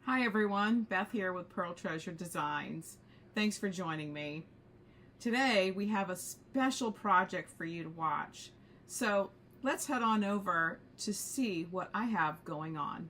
Hi everyone, Beth here with Pearl Treasure Designs. Thanks for joining me. Today we have a special project for you to watch. So let's head on over to see what I have going on.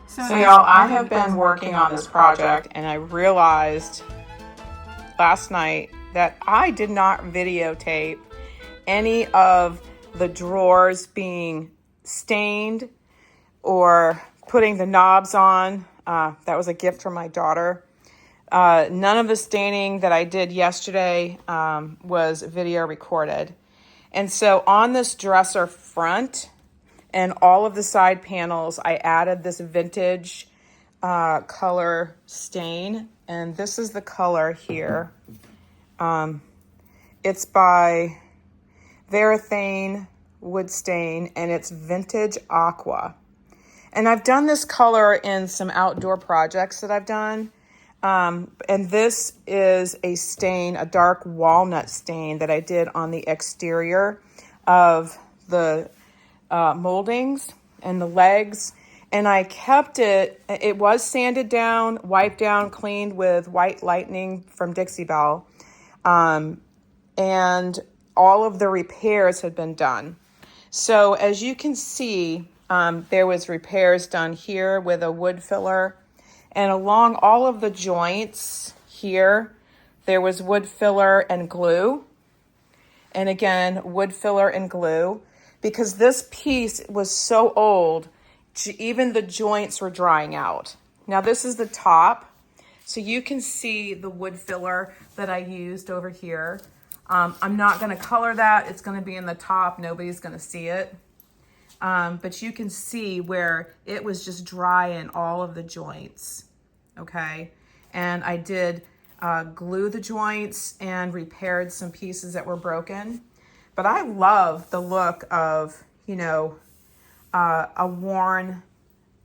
So y'all, I have been working on this project and I realized last night that I did not videotape any of the drawers being stained or putting the knobs on. That was a gift from my daughter. None of the staining that I did yesterday was video recorded. And so on this dresser front, and all of the side panels, I added this vintage color stain. And this is the color here. It's by Varathane wood stain, and it's vintage Aqua. And I've done this color in some outdoor projects that I've done. And this is a stain, a dark walnut stain that I did on the exterior of the moldings and the legs, and I kept it was sanded down, wiped down, cleaned with white lightning from Dixie Belle, and all of the repairs had been done. So as you can see, there was repairs done here with a wood filler, and along all of the joints here there was wood filler and glue, and again wood filler and glue. Because this piece was so old, even the joints were drying out. Now this is the top, so you can see the wood filler that I used over here. I'm not going to color that. It's going to be in the top. Nobody's going to see it. But you can see where it was just dry in all of the joints. Okay, and I did glue the joints and repaired some pieces that were broken. But I love the look of, a worn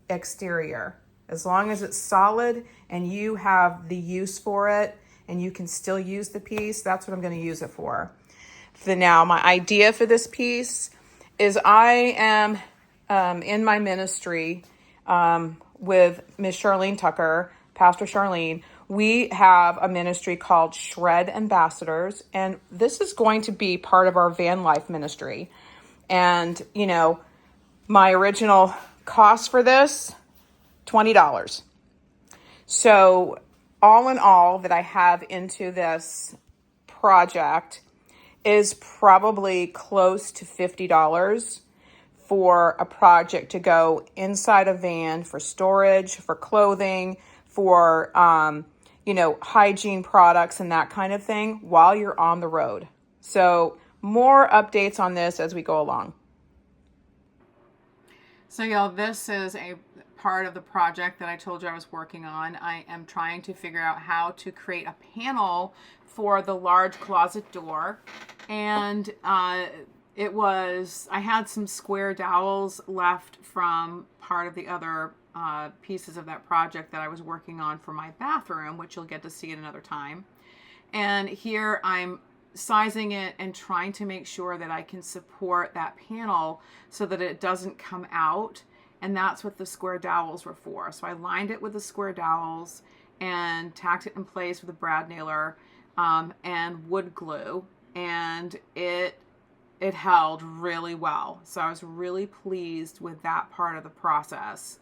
exterior. As long as it's solid and you have the use for it and you can still use the piece, that's what I'm going to use it for. Now, my idea for this piece is I am in my ministry with Miss Charlene Tucker, Pastor Charlene. We have a ministry called Shred Ambassadors, and this is going to be part of our van life ministry. And, my original cost for this, $20. So all in all that I have into this project is probably close to $50 for a project to go inside a van for storage, for clothing, for hygiene products and that kind of thing while you're on the road. So more updates on this as we go along. So y'all, this is a part of the project that I told you I was working on. I am trying to figure out how to create a panel for the large closet door. And I had some square dowels left from part of the other pieces of that project that I was working on for my bathroom, which you'll get to see at another time. And here I'm sizing it and trying to make sure that I can support that panel so that it doesn't come out. And that's what the square dowels were for. So I lined it with the square dowels and tacked it in place with a brad nailer and wood glue, and it held really well. So I was really pleased with that part of the process.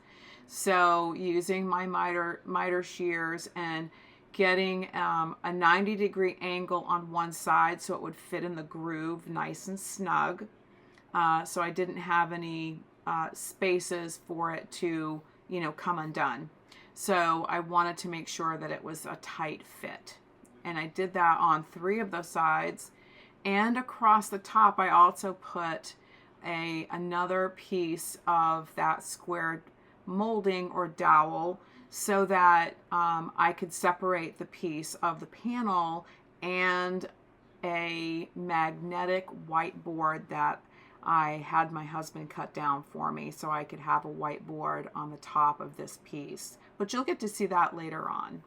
So using my miter shears and getting a 90-degree angle on one side so it would fit in the groove nice and snug. So I didn't have any spaces for it to, come undone. So I wanted to make sure that it was a tight fit. And I did that on 3 of the sides. And across the top, I also put another piece of that squared molding or dowel so that I could separate the piece of the panel and a magnetic whiteboard that I had my husband cut down for me so I could have a whiteboard on the top of this piece. But you'll get to see that later on.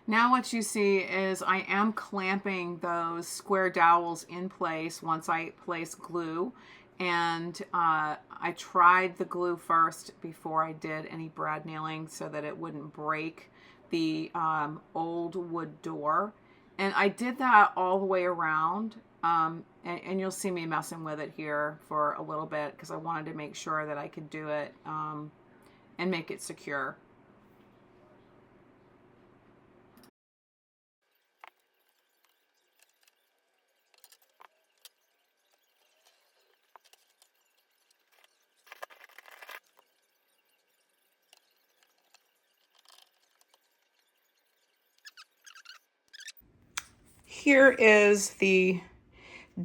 Now what you see is I am clamping those square dowels in place once I place glue. And I tried the glue first before I did any brad nailing so that it wouldn't break the old wood door. And I did that all the way around. And you'll see me messing with it here for a little bit because I wanted to make sure that I could do it and make it secure. Here is the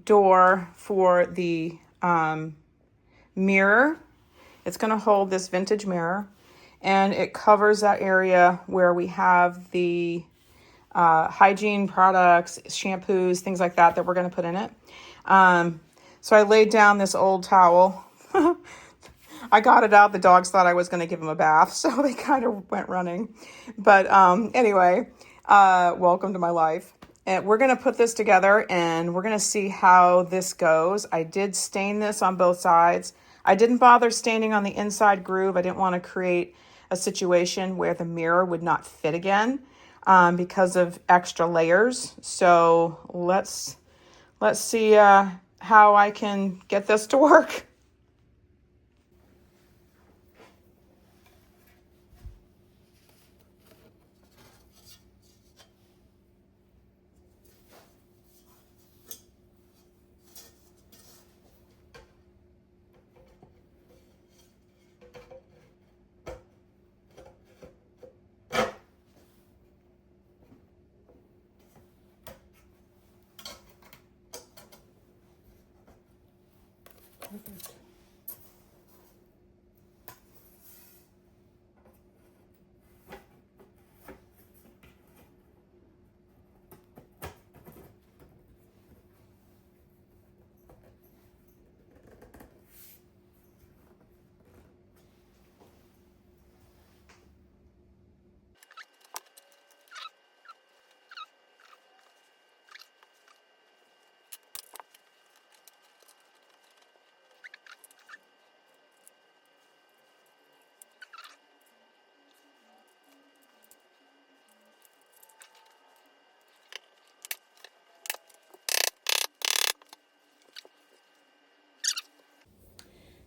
door for the mirror. It's going to hold this vintage mirror, and it covers that area where we have the hygiene products, shampoos, things like that we're going to put in it. So I laid down this old towel. I got it out. The dogs thought I was going to give them a bath, so they kind of went running. But anyway, welcome to my life. And we're going to put this together and we're going to see how this goes. I did stain this on both sides. I didn't bother staining on the inside groove. I didn't want to create a situation where the mirror would not fit again because of extra layers. So let's see how I can get this to work.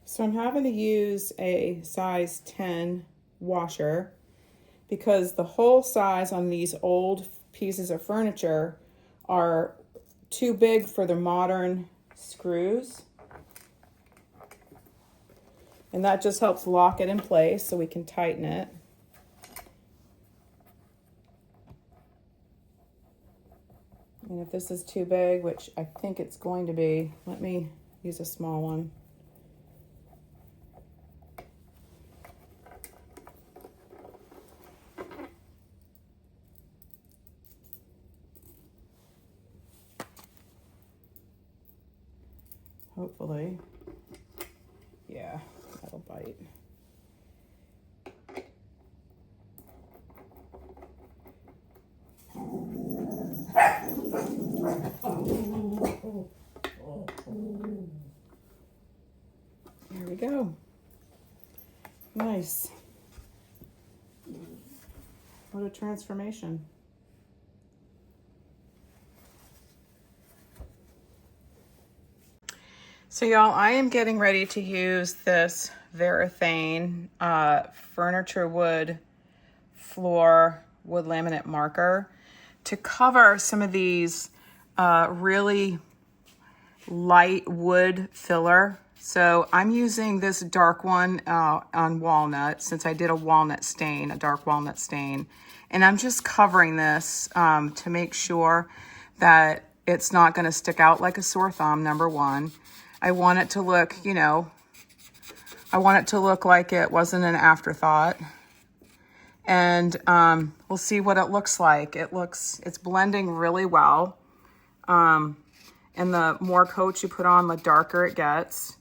So I'm having to use a size 10 washer because the hole size on these old pieces of furniture are too big for the modern screws. And that just helps lock it in place so we can tighten it. And if this is too big, which I think it's going to be, let me use a small one. Hopefully. Yeah, that'll bite. There we go. Nice. What a transformation. So y'all, I am getting ready to use this Varathane furniture wood floor wood laminate marker to cover some of these really light wood filler. So I'm using this dark one on walnut, since I did a walnut stain, a dark walnut stain. And I'm just covering this to make sure that it's not going to stick out like a sore thumb, number one. I want it to look, you know, I want it to look like it wasn't an afterthought. And we'll see what it looks like. It's blending really well. And the more coats you put on, the darker it gets.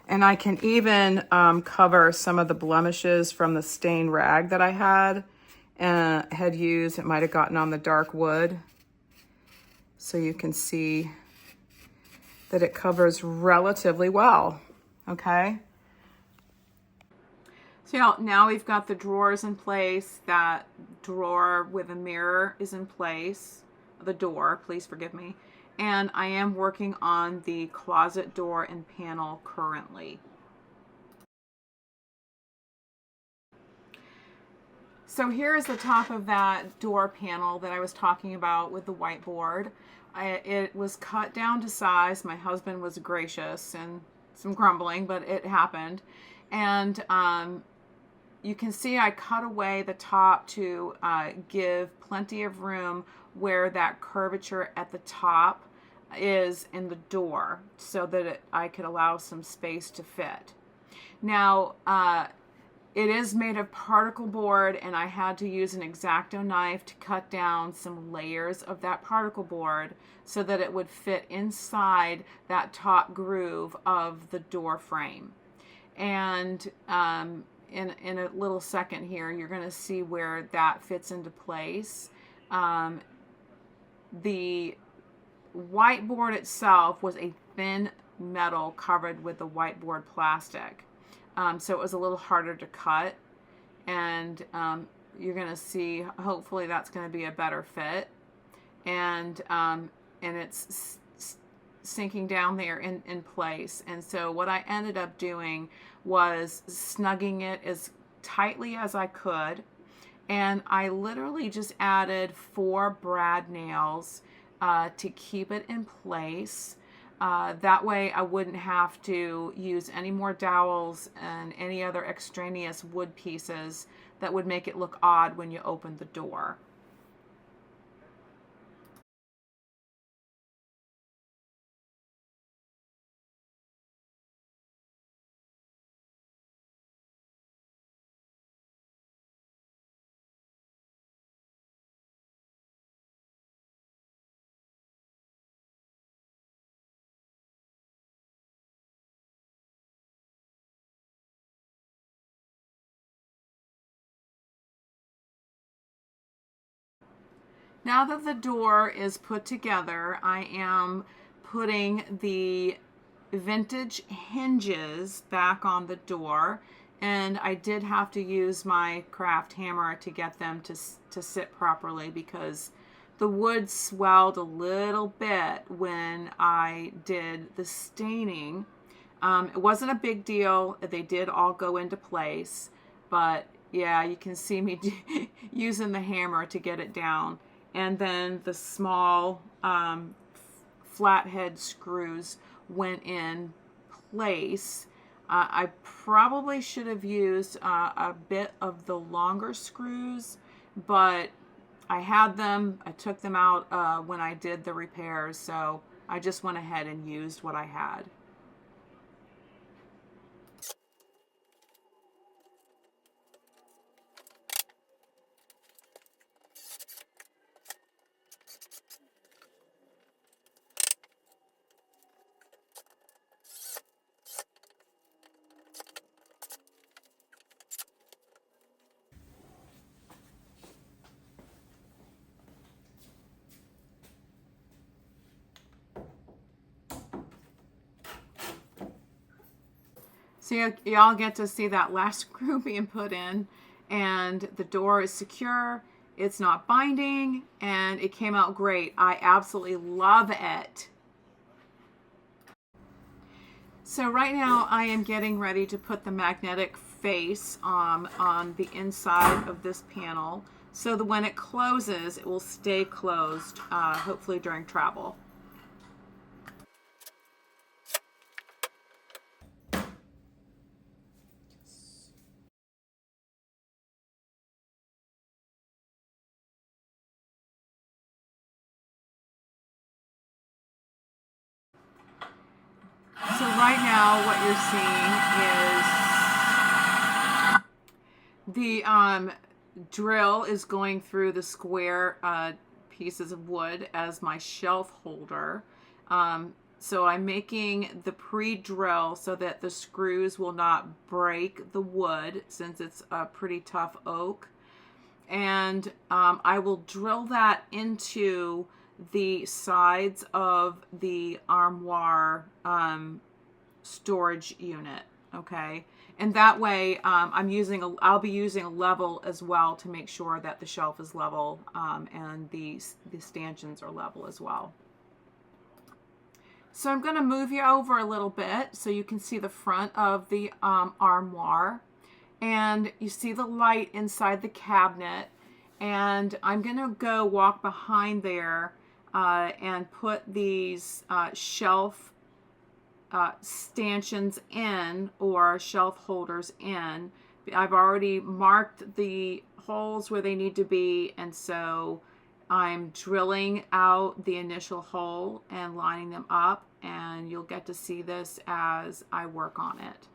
And I can even cover some of the blemishes from the stain rag that I had used. It might have gotten on the dark wood. So you can see that it covers relatively well, okay? So now we've got the drawers in place. That drawer with a mirror is in place. The door, please forgive me. And I am working on the closet door and panel currently. So here is the top of that door panel that I was talking about with the whiteboard. It was cut down to size. My husband was gracious, and some grumbling, but it happened. And you can see I cut away the top to give plenty of room where that curvature at the top is in the door, so that I could allow some space to fit. Now, it is made of particle board, and I had to use an X-Acto knife to cut down some layers of that particle board so that it would fit inside that top groove of the door frame. And in a little second here, you're going to see where that fits into place. The whiteboard itself was a thin metal covered with the whiteboard plastic. So it was a little harder to cut, and you're going to see, hopefully that's going to be a better fit. And it's sinking down there in place. And so what I ended up doing was snugging it as tightly as I could. And I literally just added 4 brad nails to keep it in place. That way I wouldn't have to use any more dowels and any other extraneous wood pieces that would make it look odd when you open the door. Now that the door is put together, I am putting the vintage hinges back on the door, and I did have to use my craft hammer to get them to sit properly, because the wood swelled a little bit when I did the staining. It wasn't a big deal. They did all go into place, but yeah, you can see me using the hammer to get it down. And then the small flathead screws went in place. I probably should have used a bit of the longer screws, but I had them. I took them out when I did the repairs, so I just went ahead and used what I had. So y'all get to see that last screw being put in, and the door is secure, it's not binding, and it came out great. I absolutely love it. So right now I am getting ready to put the magnetic face on the inside of this panel so that when it closes, it will stay closed, hopefully during travel. So right now what you're seeing is the drill is going through the square pieces of wood as my shelf holder. So I'm making the pre-drill so that the screws will not break the wood since it's a pretty tough oak. And I will drill that into the sides of the armoire storage unit, okay? And that way I'll be using a level as well to make sure that the shelf is level and the stanchions are level as well. So I'm going to move you over a little bit so you can see the front of the armoire, and you see the light inside the cabinet, and I'm going to go walk behind there and put these shelf stanchions in, or shelf holders in. I've already marked the holes where they need to be, and so I'm drilling out the initial hole and lining them up, and you'll get to see this as I work on it.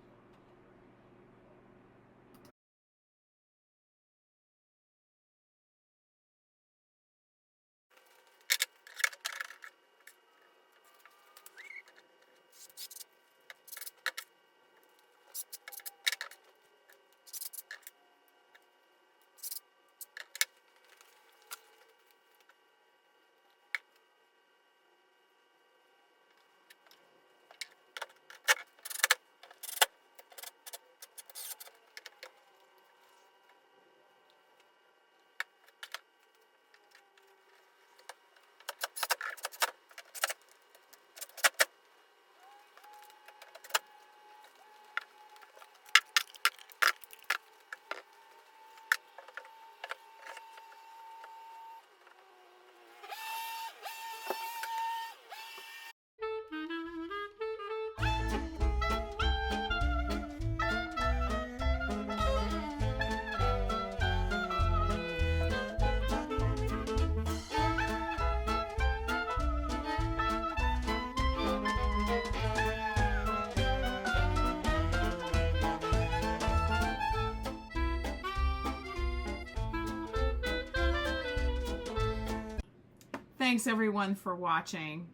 Thanks everyone for watching.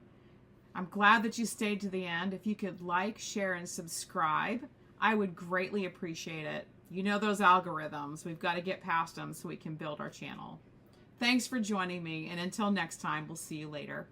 I'm glad that you stayed to the end. If you could like, share, and subscribe, I would greatly appreciate it. You know those algorithms. We've got to get past them so we can build our channel. Thanks for joining me, and until next time, we'll see you later.